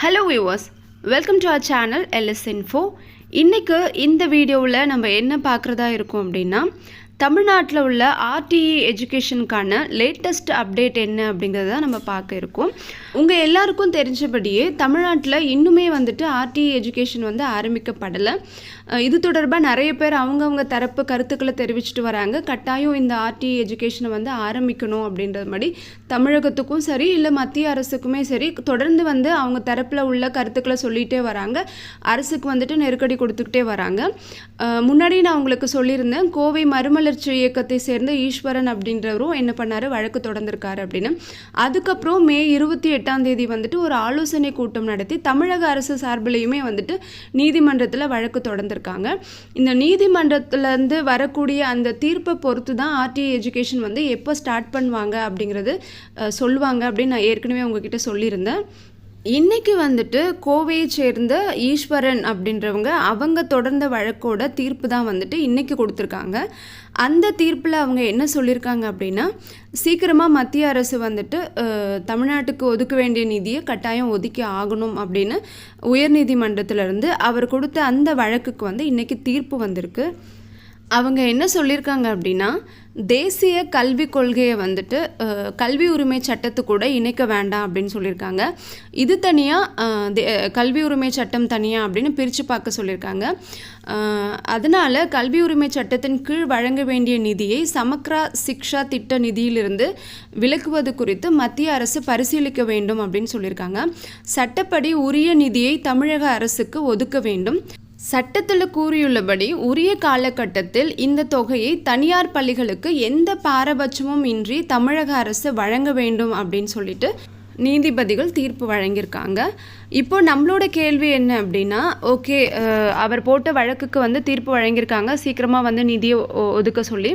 Hello viewers, welcome to our channel LS Info. இன்னைக்கு இந்த வீடியோவில் நம்ம என்ன பார்க்குறதா இருக்கும் அப்படின்னா தமிழ்நாட்டில் உள்ள ஆர்டிஇ எஜுகேஷனுக்கான லேட்டஸ்ட் அப்டேட் என்ன அப்படிங்கிறத நம்ம பார்க்க இருக்கோம். உங்கள் எல்லாருக்கும் தெரிஞ்சபடியே தமிழ்நாட்டில் இன்னுமே வந்துட்டு ஆர்டிஇ எஜுகேஷன் வந்து ஆரம்பிக்கப்படலை. இது தொடர்பாக நிறைய பேர் அவங்கவுங்க தரப்பு கருத்துக்களை தெரிவிச்சுட்டு வராங்க. கட்டாயம் இந்த ஆர்டிஇ எஜுகேஷனை வந்து ஆரம்பிக்கணும் அப்படின்றது மாதிரி தமிழகத்துக்கும் சரி இல்லை மத்திய அரசுக்குமே சரி தொடர்ந்து வந்து அவங்க தரப்பில் உள்ள கருத்துக்களை சொல்லிகிட்டே வராங்க. அரசுக்கு வந்துட்டு நெருக்கடி கொடுத்துக்கிட்டே வராங்க. முன்னாடி நான் உங்களுக்கு சொல்லியிருந்தேன், கோவை மறுமலர்ச்சி இயக்கத்தை சேர்ந்த ஈஸ்வரன் அப்படின்றவரும் என்ன பண்ணார், வழக்கு தொடர்ந்திருக்காரு அப்படின்னு. அதுக்கப்புறம் மே 28 வந்துட்டு ஒரு ஆலோசனை கூட்டம் நடத்தி தமிழக அரசு சார்பிலையுமே வந்துட்டு நீதிமன்றத்தில் வழக்கு தொடர்ந்திருக்காங்க. இந்த நீதிமன்றத்திலேருந்து வரக்கூடிய அந்த தீர்ப்பை பொறுத்து தான் ஆர்டிஇ எஜுகேஷன் வந்து எப்போ ஸ்டார்ட் பண்ணுவாங்க அப்படிங்கிறது சொல்லுவாங்க அப்படின்னு நான் ஏற்கனவே உங்ககிட்ட சொல்லியிருந்தேன். இன்றைக்கி வந்துட்டு கோவையை சேர்ந்த ஈஸ்வரன் அப்படின்றவங்க அவங்க தொடர்ந்த வழக்கோட தீர்ப்பு தான் வந்துட்டு இன்றைக்கி கொடுத்துருக்காங்க. அந்த தீர்ப்பில் அவங்க என்ன சொல்லியிருக்காங்க அப்படின்னா, சீக்கிரமாக மத்திய அரசு வந்துட்டு தமிழ்நாட்டுக்கு ஒதுக்க வேண்டிய நிதியை கட்டாயம் ஒதுக்கி ஆகணும் அப்படின்னு உயர்நீதிமன்றத்திலேருந்து அவர் கொடுத்த அந்த வழக்குக்கு வந்து இன்றைக்கி தீர்ப்பு வந்திருக்கு. அவங்க என்ன சொல்லியிருக்காங்க அப்படின்னா, தேசிய கல்விக் கொள்கையை வந்துட்டு கல்வி உரிமை சட்டத்து கூட இணைக்க வேண்டாம் அப்படின்னு சொல்லியிருக்காங்க. இது தனியாக கல்வி உரிமை சட்டம் தனியாக அப்படின்னு பிரித்து பார்க்க சொல்லியிருக்காங்க. அதனால் கல்வி உரிமை சட்டத்தின் கீழ் வழங்க வேண்டிய நிதியை சமக்ரா சிக்ஷா திட்ட நிதியிலிருந்து விலக்குவது குறித்து மத்திய அரசு பரிசீலிக்க வேண்டும் அப்படின்னு சொல்லியிருக்காங்க. சட்டப்படி உரிய நிதியை தமிழக அரசுக்கு ஒதுக்க வேண்டும். சட்டத்தில் கூறியுள்ளபடி உரிய காலகட்டத்தில் இந்த தொகையை தனியார் பள்ளிகளுக்கு எந்த பாரபட்சமும் இன்றி தமிழக அரசு வழங்க வேண்டும் அப்படின்னு சொல்லிட்டு நீதிபதிகள் தீர்ப்பு வழங்கியிருக்காங்க. இப்போ நம்மளோட கேள்வி என்ன அப்படின்னா, ஓகே, அவர் போட்ட வழக்குக்கு வந்து தீர்ப்பு வழங்கியிருக்காங்க, சீக்கிரமாக வந்து நிதியை ஒதுக்க சொல்லி.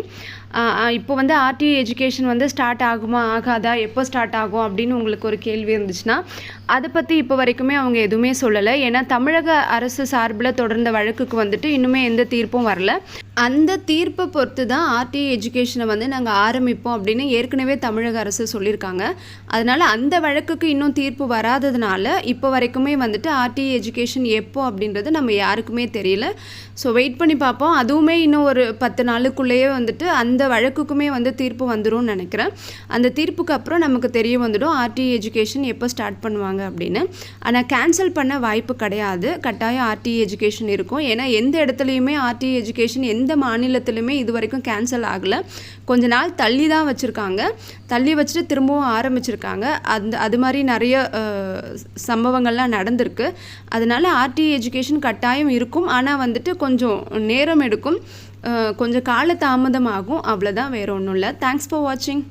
இப்போ வந்து ஆர்டிஇ எஜுகேஷன் வந்து ஸ்டார்ட் ஆகுமா ஆகாதா, எப்போ ஸ்டார்ட் ஆகும் அப்படின்னு உங்களுக்கு ஒரு கேள்வி இருந்துச்சுன்னா அதை பற்றி இப்போ வரைக்குமே அவங்க எதுவுமே சொல்லலை. ஏன்னா தமிழக அரசு சார்பில் தொடர்ந்த வழக்குக்கு வந்துட்டு இன்னுமே எந்த தீர்ப்பும் வரல. அந்த தீர்ப்பை பொறுத்து தான் ஆர்டிஇ எஜுகேஷனை வந்து நாங்கள் ஆரம்பிப்போம் அப்படின்னு ஏற்கனவே தமிழக அரசு சொல்லியிருக்காங்க. அதனால் அந்த வழக்குக்கு இன்னும் தீர்ப்பு வராததுனால இப்போ வரைக்குமே வந்துட்டு ஆர்டிஇ எஜுகேஷன் எப்போ அப்படின்றது நம்ம யாருக்குமே தெரியல. ஸோ வெயிட் பண்ணி பார்ப்போம். அதுவுமே இன்னும் ஒரு 10 நாளுக்குள்ளேயே வந்துட்டு அந்த வழக்குக்குமே வந்து தீர்ப்பு வந்துடும் நினைக்கிறேன். அந்த தீர்ப்புக்கு அப்புறம் நமக்கு தெரிய வந்துடும் ஆர்டிஇ எஜுகேஷன் எப்போ ஸ்டார்ட் பண்ணுவாங்க அப்படின்னு. ஆனால் கேன்சல் பண்ண வாய்ப்பு கிடையாது. கட்டாயம் ஆர்டிஇ எஜுகேஷன் இருக்கும். ஏன்னா எந்த இடத்துலையுமே ஆர்டிஇ எஜுகேஷன் எந்த மாநிலத்திலுமே இது வரைக்கும் கேன்சல் ஆகலை. கொஞ்ச நாள் தள்ளி தான் வச்சுருக்காங்க. தள்ளி வச்சுட்டு திரும்பவும் ஆரம்பிச்சிருக்காங்க. அது மாதிரி நிறைய சம்பவங்கள்லாம் நடந்திருக்கு. அதனால் ஆர்டிஇ எஜுகேஷன் கட்டாயம் இருக்கும். ஆனால் வந்துட்டு கொஞ்சம் நேரம் எடுக்கும், கொஞ்சம் கால தாமதமாகும். அவ்வளோதான், வேறு ஒன்றும் இல்லை. தேங்க்ஸ் ஃபார் வாட்சிங்.